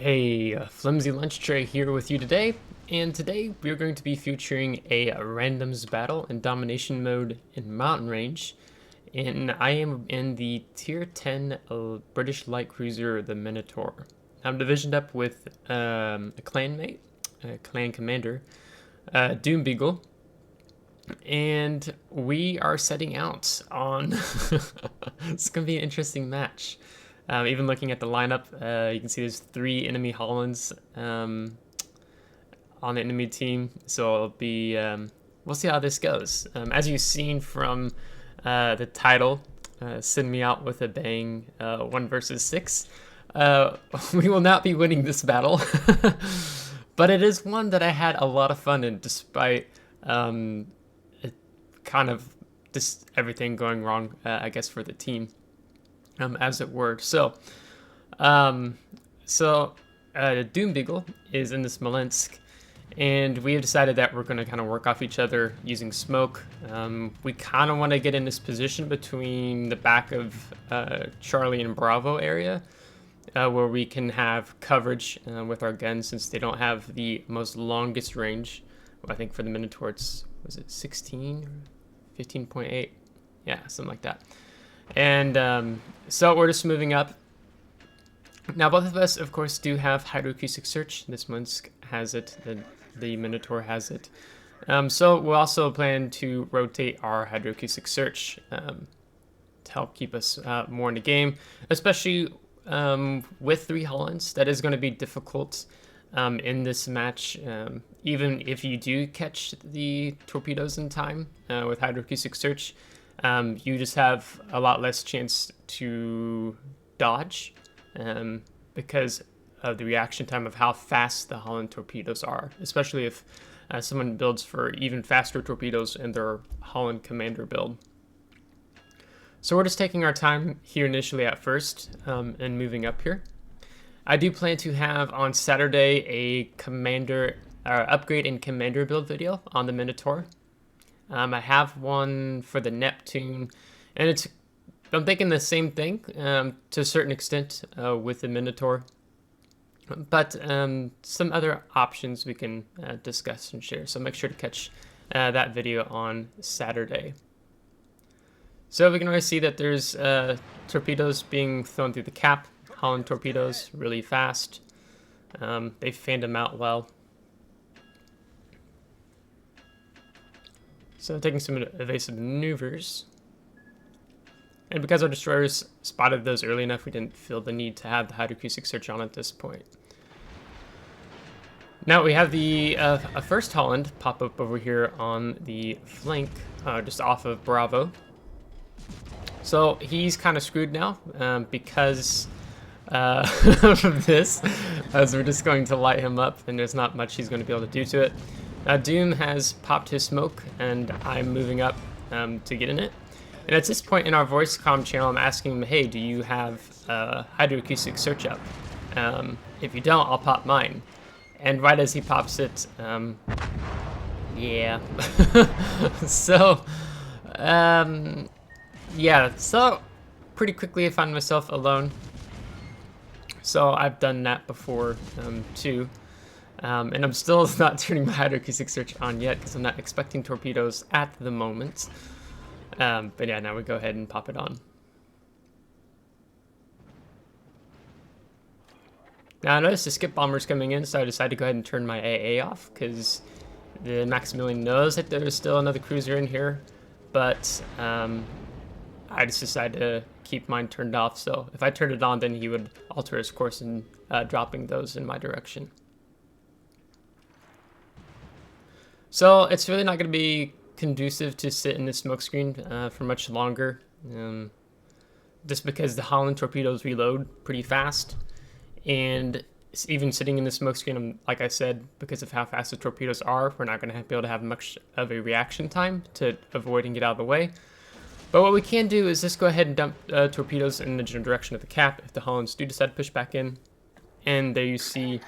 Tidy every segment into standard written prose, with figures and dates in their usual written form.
Hey, FlimsyLunchTray here with you today, and today we're going to be featuring a randoms battle in domination mode in Mountain Range, and I am in the tier 10 British light cruiser, the Minotaur. I'm divisioned up with a clanmate, a clan commander, Doom Beagle, and we are setting out on. It's gonna be an interesting match. Even looking at the lineup, you can see there's 3 enemy Hollands on the enemy team. So it'll be, we'll see how this goes. As you've seen from the title, Send Me Out with a Bang, 1 versus 6. We will not be winning this battle, but it is one that I had a lot of fun in, despite it kind of just everything going wrong, I guess, for the team. As it were. So, Doom Beagle is in the Smolensk, and we have decided that we're going to kind of work off each other using smoke. We kind of want to get in this position between the back of Charlie and Bravo area, where we can have coverage with our guns, since they don't have the most longest range. Well, I think for the Minotaur, was it 16 or 15.8? Yeah, something like that. And so we're just moving up. Now, both of us, of course, do have hydroacoustic search. This Smolensk has it. The Minotaur has it. So we'll also plan to rotate our hydroacoustic search to help keep us more in the game, especially with 3 Hollands. That is going to be difficult in this match. Even if you do catch the torpedoes in time with hydroacoustic search, you just have a lot less chance to dodge because of the reaction time of how fast the Holland torpedoes are, especially if someone builds for even faster torpedoes in their Holland commander build. So we're just taking our time here initially at first and moving up here. I do plan to have on Saturday a commander upgrade and commander build video on the Minotaur. I have one for the Neptune, and I'm thinking the same thing to a certain extent with the Minotaur, but some other options we can discuss and share. So make sure to catch that video on Saturday. So we can already see that there's torpedoes being thrown through the cap. Holland torpedoes really fast. They fanned them out well. So taking some evasive maneuvers. And because our destroyers spotted those early enough, we didn't feel the need to have the hydroacoustic search on at this point. Now we have the a first Holland pop up over here on the flank, just off of Bravo. So he's kind of screwed now because of this, as we're just going to light him up, and there's not much he's going to be able to do to it. Doom has popped his smoke, and I'm moving up to get in it. And at this point in our voice comm channel, I'm asking him, hey, do you have hydroacoustic search up? If you don't, I'll pop mine. And right as he pops it, yeah. So, yeah, so pretty quickly I find myself alone. So I've done that before, too. And I'm still not turning my hydroacoustic search on yet because I'm not expecting torpedoes at the moment. But yeah, now we go ahead and pop it on. Now I noticed the skip bomber's coming in, so I decided to go ahead and turn my AA off because the Maximilian knows that there's still another cruiser in here. But I just decided to keep mine turned off, so if I turned it on, then he would alter his course and dropping those in my direction. So it's really not going to be conducive to sit in this smokescreen for much longer, just because the Holland torpedoes reload pretty fast, and even sitting in the smokescreen, like I said, because of how fast the torpedoes are, we're not going to be able to have much of a reaction time to avoid and get out of the way. But what we can do is just go ahead and dump torpedoes in the general direction of the cap if the Hollands do decide to push back in. And there you see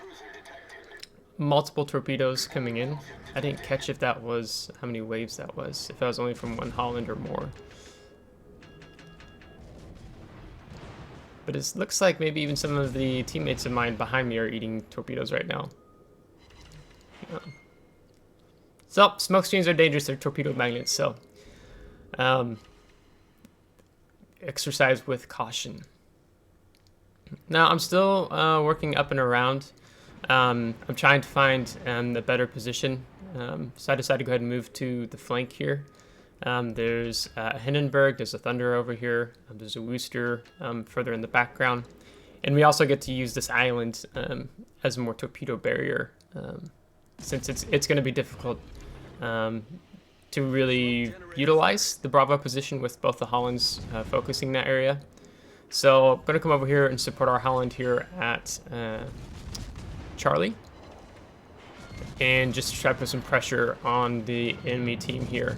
multiple torpedoes coming in. I didn't catch if that was, how many waves that was, if that was only from 1 Holland or more. but it looks like maybe even some of the teammates of mine behind me are eating torpedoes right now. So, smoke screens are dangerous. They're torpedo magnets, so exercise with caution. Now, I'm still working up and around. I'm trying to find the better position. So I decided to go ahead and move to the flank here. There's a Hindenburg, there's a Thunder over here, there's a Worcester further in the background. And we also get to use this island as a more torpedo barrier, since it's going to be difficult to really utilize the Bravo position with both the Hollands focusing that area. So I'm going to come over here and support our Holland here at Charlie, and just try to put some pressure on the enemy team here.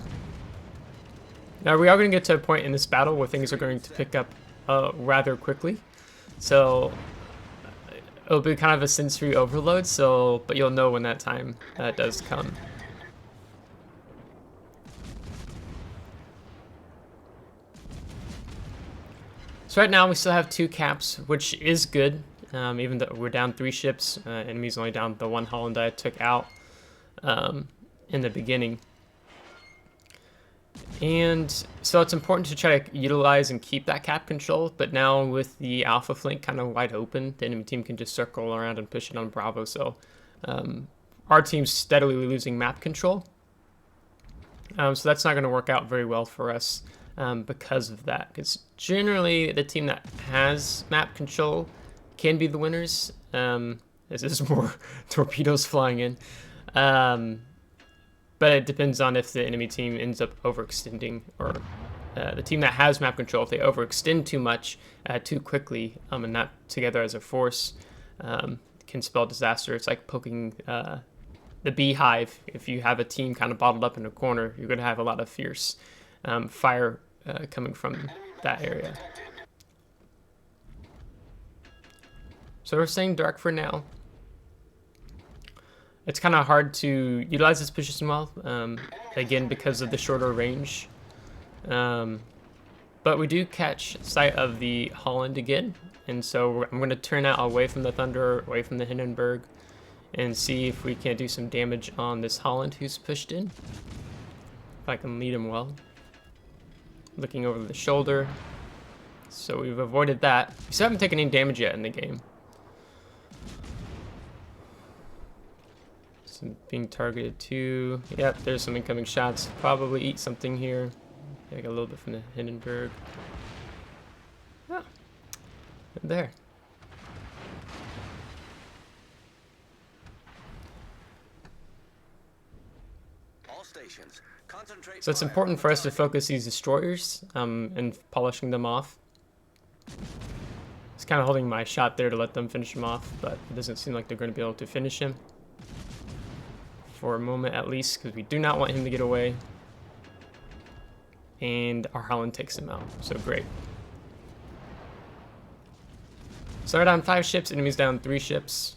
Now we are going to get to a point in this battle where things are going to pick up rather quickly, so it'll be kind of a sensory overload. But you'll know when that time does come. So right now we still have 2 caps, which is good. Even though we're down 3 ships, enemy's only down the 1 Holland that I took out in the beginning. And so it's important to try to utilize and keep that cap control, but now with the alpha flank kind of wide open, the enemy team can just circle around and push it on Bravo. So our team's steadily losing map control. So that's not going to work out very well for us because of that. Because generally the team that has map control can be the winners. This is more torpedoes flying in. But it depends on if the enemy team ends up overextending, or the team that has map control, if they overextend too much too quickly and not together as a force, can spell disaster. It's like poking the beehive. If you have a team kind of bottled up in a corner, you're going to have a lot of fierce fire coming from that area. So we're staying dark for now. It's kind of hard to utilize this position well, again, because of the shorter range. But we do catch sight of the Holland again, and so I'm going to turn out away from the Thunder, away from the Hindenburg, and see if we can do some damage on this Holland who's pushed in. If I can lead him well. Looking over the shoulder. So we've avoided that. We still haven't taken any damage yet in the game. Being targeted too. Yep, there's some incoming shots. Probably eat something here. Take a little bit from the Hindenburg. Oh, there. All stations, concentrate. So it's important for us to focus these destroyers and polishing them off. It's kind of holding my shot there to let them finish him off, but it doesn't seem like they're going to be able to finish him. For a moment at least, because we do not want him to get away. And our Holland takes him out, so great. So we're down 5 ships, enemy's down 3 ships.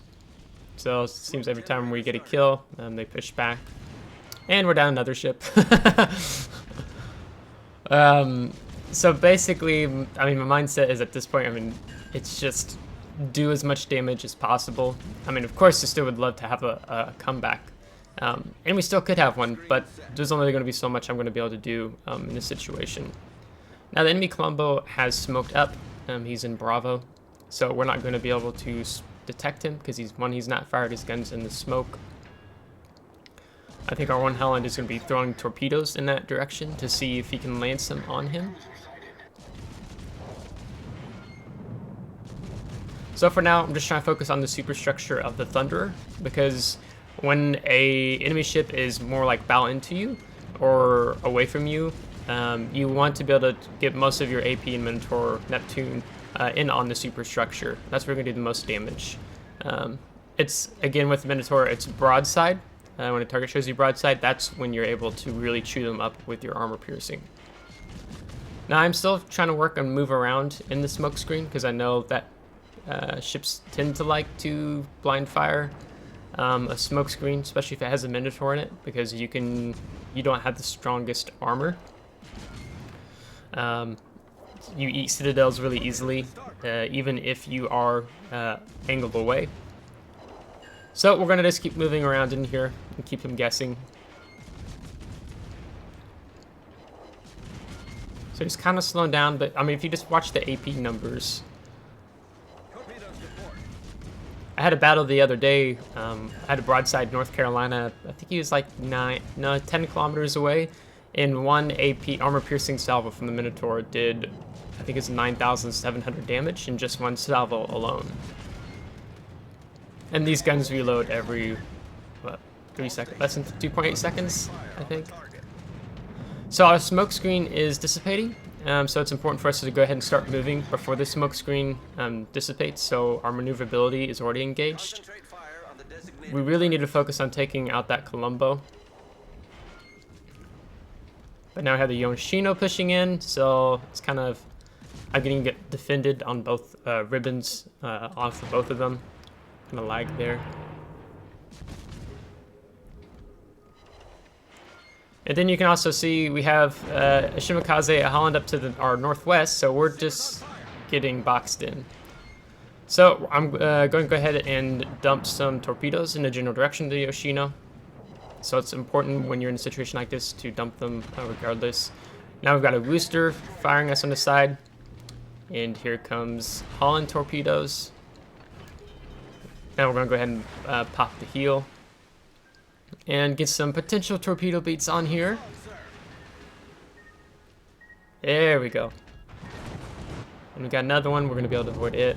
So it seems every time we get a kill, they push back. And we're down another ship. So basically, I mean, my mindset is at this point, I mean, it's just do as much damage as possible. I mean, of course, I still would love to have a comeback. And we still could have one, but there's only going to be so much I'm going to be able to do in this situation. Now the enemy Colombo has smoked up. He's in Bravo, so we're not going to be able to detect him because he's not fired his guns in the smoke. I think our 1 Holland is going to be throwing torpedoes in that direction to see if he can land some on him. So for now, I'm just trying to focus on the superstructure of the Thunderer, because when a enemy ship is more like bow into you or away from you, you want to be able to get most of your AP and Minotaur, Neptune in on the superstructure. That's where we're going to do the most damage. It's, again, with Minotaur, it's broadside. When a target shows you broadside, that's when you're able to really chew them up with your armor piercing. Now I'm still trying to work and move around in the smoke screen, because I know that ships tend to like to blind fire a smoke screen, especially if it has a Minotaur in it, because you don't have the strongest armor. you eat citadels really easily, even if you are angled away. So we're gonna just keep moving around in here and keep them guessing. So just kind of slowing down, but I mean, if you just watch the AP numbers. I had a battle the other day. I had a broadside North Carolina. I think he was like 10 kilometers away. And one AP armor-piercing salvo from the Minotaur did, I think it's 9,700 damage in just one salvo alone. And these guns reload every, what, 3 seconds? Less than 2.8 seconds, I think. So our smoke screen is dissipating, so it's important for us to go ahead and start moving before the smoke screen dissipates, so our maneuverability is already engaged. We really need to focus on taking out that Colombo. But now I have the Yoshino pushing in, so it's kind of, I'm getting defended on both ribbons off of both of them. Kind of lag there. And then you can also see we have a Shimakaze, a Holland up to our northwest, so we're just getting boxed in. So I'm going to go ahead and dump some torpedoes in the general direction of the Yoshino. So it's important when you're in a situation like this to dump them regardless. Now we've got a Wooster firing us on the side. And here comes Holland torpedoes. Now we're going to go ahead and pop the heel. And get some potential torpedo beats on here. There we go. And we got another one. We're going to be able to avoid it.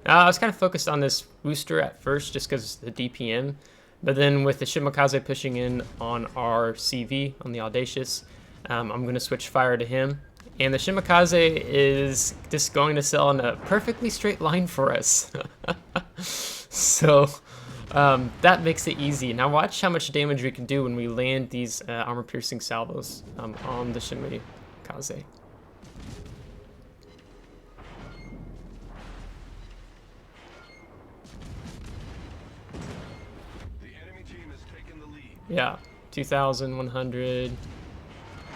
I was kind of focused on this Wooster at first just because the DPM. But then with the Shimakaze pushing in on our CV, on the Audacious, I'm going to switch fire to him. And the Shimakaze is just going to sail in a perfectly straight line for us. So that makes it easy. Now watch how much damage we can do when we land these armor-piercing salvos on the Shimakaze. Yeah, 2,100,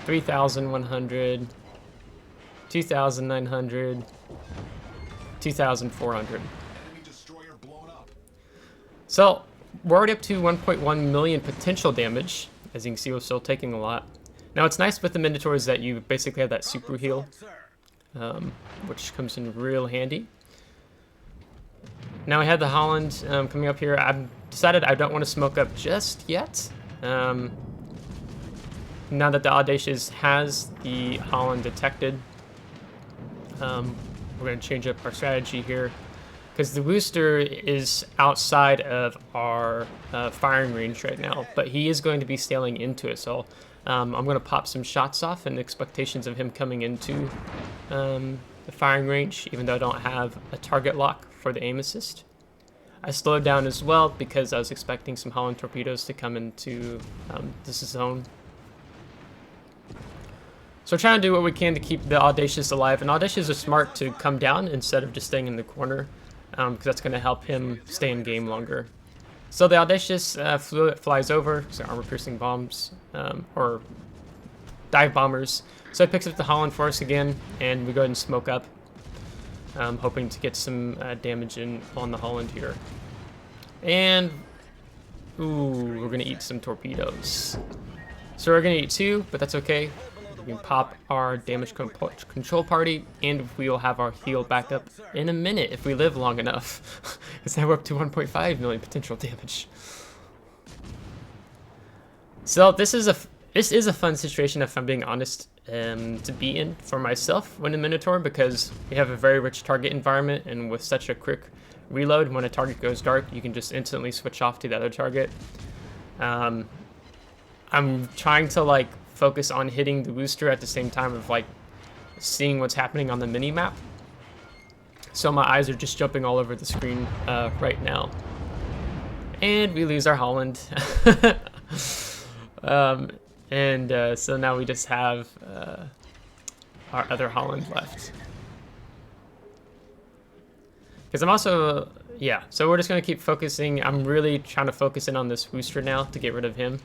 3,100, 2,900, 2,400. So we're already up to 1.1 million potential damage. As you can see, we're still taking a lot. Now what's nice with the Minotaur is that you basically have that super heal, which comes in real handy. Now we have the Holland coming up here. I've decided I don't want to smoke up just yet. Now that the Audacious has the Holland detected, we're going to change up our strategy here. Because the Wooster is outside of our firing range right now, but he is going to be sailing into it. So I'm going to pop some shots off in expectations of him coming into the firing range, even though I don't have a target lock for the aim assist. I slowed down as well because I was expecting some Holland torpedoes to come into this zone. So we're trying to do what we can to keep the Audacious alive, and Audacious is smart to come down instead of just staying in the corner, because that's going to help him stay in game longer. So the Audacious flies over, so armor-piercing bombs, or dive bombers. So it picks up the Holland for us again, and we go ahead and smoke up, hoping to get some damage in on the Holland here. And, ooh, we're going to eat some torpedoes. So we're going to eat 2, but that's okay. We can pop our damage control party, and we will have our heal back up in a minute if we live long enough. Because now we're up to 1.5 million potential damage. So this is a fun situation, if I'm being honest, to be in for myself when in Minotaur, because we have a very rich target environment, and with such a quick reload, when a target goes dark, you can just instantly switch off to the other target. I'm trying to like focus on hitting the Wooster at the same time of like seeing what's happening on the mini map. So my eyes are just jumping all over the screen right now. And we lose our Holland. So now we just have our other Holland left. Because I'm also, yeah, so we're just going to keep focusing. I'm really trying to focus in on this Wooster now to get rid of him.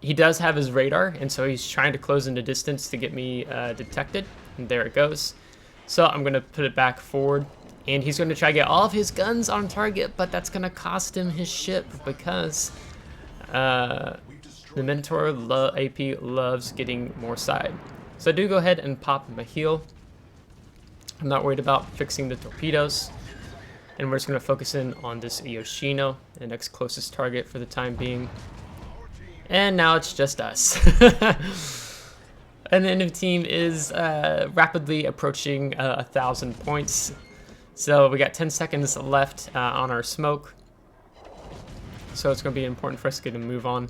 he does have his radar, and so he's trying to close into distance to get me detected. And there it goes. So I'm going to put it back forward, and he's going to try to get all of his guns on target, but that's going to cost him his ship because the Minotaur AP loves getting more side. So I do go ahead and pop him a heal. I'm not worried about fixing the torpedoes. And we're just going to focus in on this Yoshino, the next closest target for the time being. And now it's just us. And the enemy team is rapidly approaching 1,000 points. So we got 10 seconds left on our smoke. So it's going to be important for us to get a move on.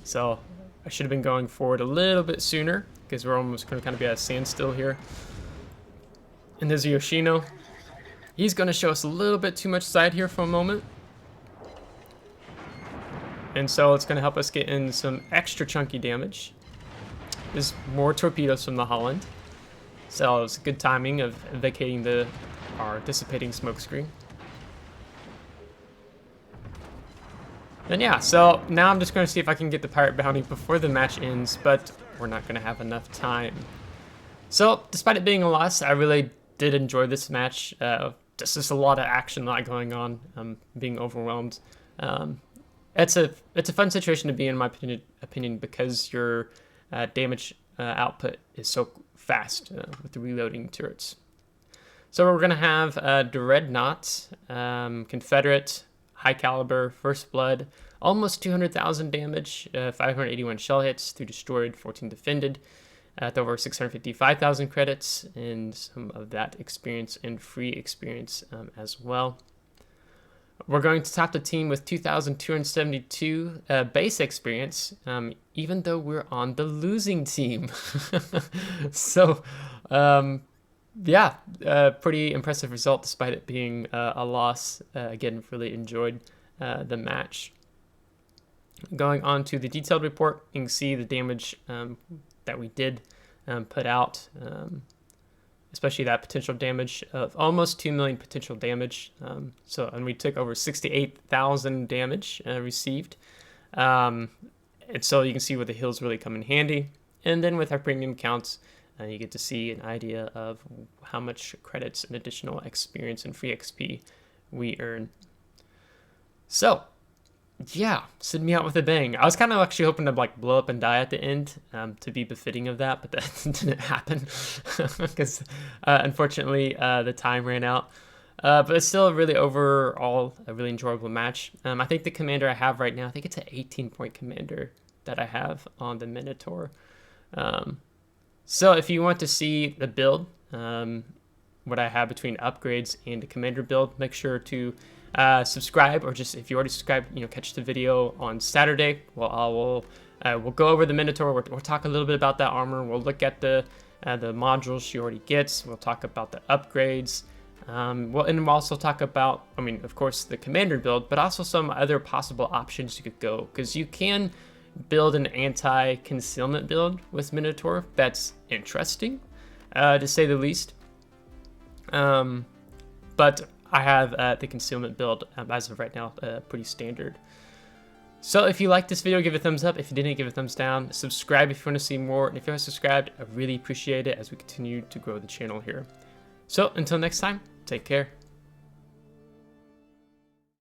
So I should have been going forward a little bit sooner because we're almost going to kind of be at a standstill here. And there's Yoshino. He's going to show us a little bit too much side here for a moment. And so it's going to help us get in some extra chunky damage. There's more torpedoes from the Holland. So it's good timing of vacating our dissipating smoke screen. And yeah, so now I'm just going to see if I can get the pirate bounty before the match ends, but we're not going to have enough time. So despite it being a loss, I really did enjoy this match. Just a lot of action, a lot going on. I'm being overwhelmed. It's a fun situation to be in my opinion because your damage output is so fast with the reloading turrets. So we're gonna have Dreadnought, Confederate, High Caliber, First Blood, almost 200,000 damage, 581 shell hits, 3 destroyed, 14 defended. At over 655,000 credits, and some of that experience and free experience as well. We're going to top the team with 2,272 base experience, even though we're on the losing team. So, yeah, pretty impressive result despite it being a loss. Again, really enjoyed the match. Going on to the detailed report, you can see the damage that we did put out, especially that potential damage of almost 2 million potential damage. And we took over 68,000 damage received. And so you can see where the heals really come in handy. And then with our premium counts, you get to see an idea of how much credits and additional experience and free XP we earn. So, yeah, send me out with a bang. I was kind of actually hoping to like blow up and die at the end to be befitting of that, but that didn't happen because unfortunately the time ran out. But it's still really overall a really enjoyable match. I think the commander I have right now, I think it's an 18-point commander that I have on the Minotaur. So if you want to see the build, what I have between upgrades and the commander build, make sure to subscribe, or just if you already subscribed, catch the video on Saturday. Well, we'll go over the Minotaur. We'll talk a little bit about that armor. We'll look at the modules she already gets. We'll talk about the upgrades. And we'll also talk about, of course, the commander build, but also some other possible options you could go, because you can build an anti-concealment build with Minotaur. That's interesting, to say the least. But I have the concealment build as of right now, pretty standard. So if you liked this video, give it a thumbs up. If you didn't, give it a thumbs down. Subscribe if you want to see more. And if you haven't subscribed, I really appreciate it as we continue to grow the channel here. So until next time, take care.